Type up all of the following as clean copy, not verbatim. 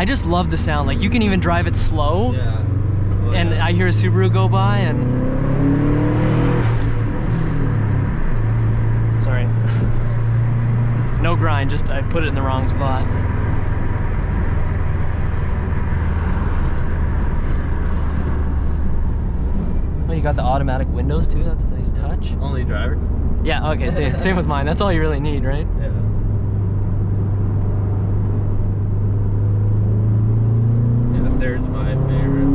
I just love the sound. Like you can even drive it slow. Yeah. Oh, and yeah. I hear a Subaru go by and... Sorry. No grind, just I put it in the wrong spot. Oh, you got the automatic windows too? That's a nice touch. Only driver? Yeah, okay, same with mine. That's all you really need, right? Yeah. Yeah, third's my favorite.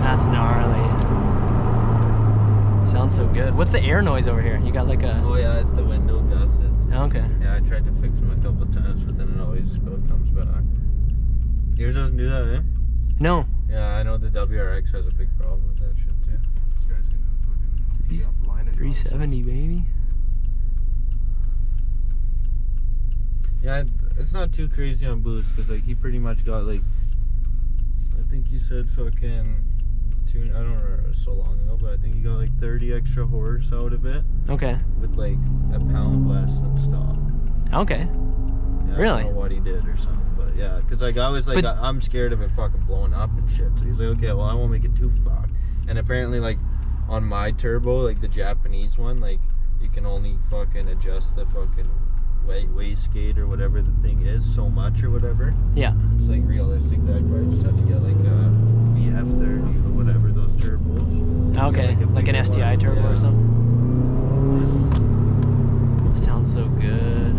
That's gnarly. Sounds so good. What's the air noise over here? You got like a... Oh yeah, it's the window gussets. Okay. Yeah, I tried to fix them a couple times, but then it always comes back. Yours doesn't do that, eh? No. Yeah, I know the WRX has a big problem with that shit too. This guy's gonna fucking be offline and 370, baby. Yeah, it's not too crazy on boost because like he pretty much got like, I think you said fucking I don't remember, it was so long ago, but I think he got like 30 extra horse out of it. Okay. With like a pound less than stock. Okay. Yeah, Really? I don't know what he did or something, but yeah, because like I was like, I'm scared of it fucking blowing up and shit. So he's like, okay, well I won't make it too fucked. And apparently like on my turbo, like the Japanese one, like you can only fucking adjust the fucking wastegate or whatever the thing is so much or whatever. Yeah. It's like realistic that I probably just have to get like a VF30 or whatever, those turbos. Okay, like an STI turbo or something. Sounds so good.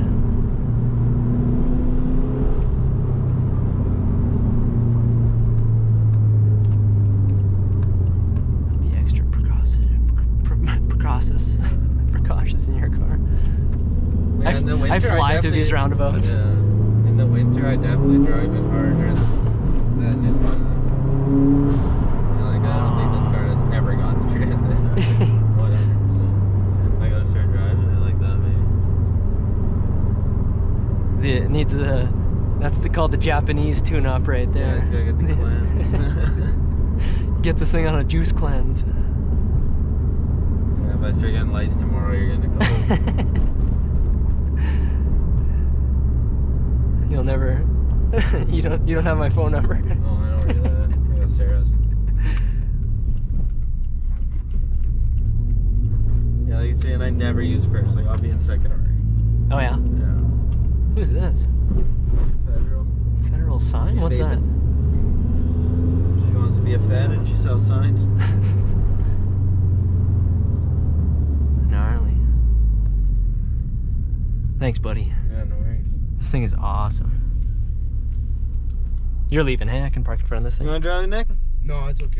Be extra precautious in your car. Yeah, in the winter, I fly through these roundabouts. Yeah. In the winter, I definitely drive it harder than in the... Like, I don't think this car has ever gotten to this. 100%. I gotta start driving it like that, maybe. It needs the... That's called the Japanese tune-up right there. Yeah, it's gotta get the cleanse. Get this thing on a juice cleanse. Yeah, if I start getting lights tomorrow, you're gonna call. You'll never... you don't have my phone number. No, I don't really. I got Sarah's. Yeah, like you say, and I never use first. Like, I'll be in second already. Oh yeah? Yeah. Who's this? Federal. Federal sign? She's What's that? vaping. She wants to be a Fed and she sells signs. Gnarly. Thanks, buddy. Yeah, no worries. This thing is awesome. You're leaving, hey? I can park in front of this thing. You want to drive, Nick? No, it's okay.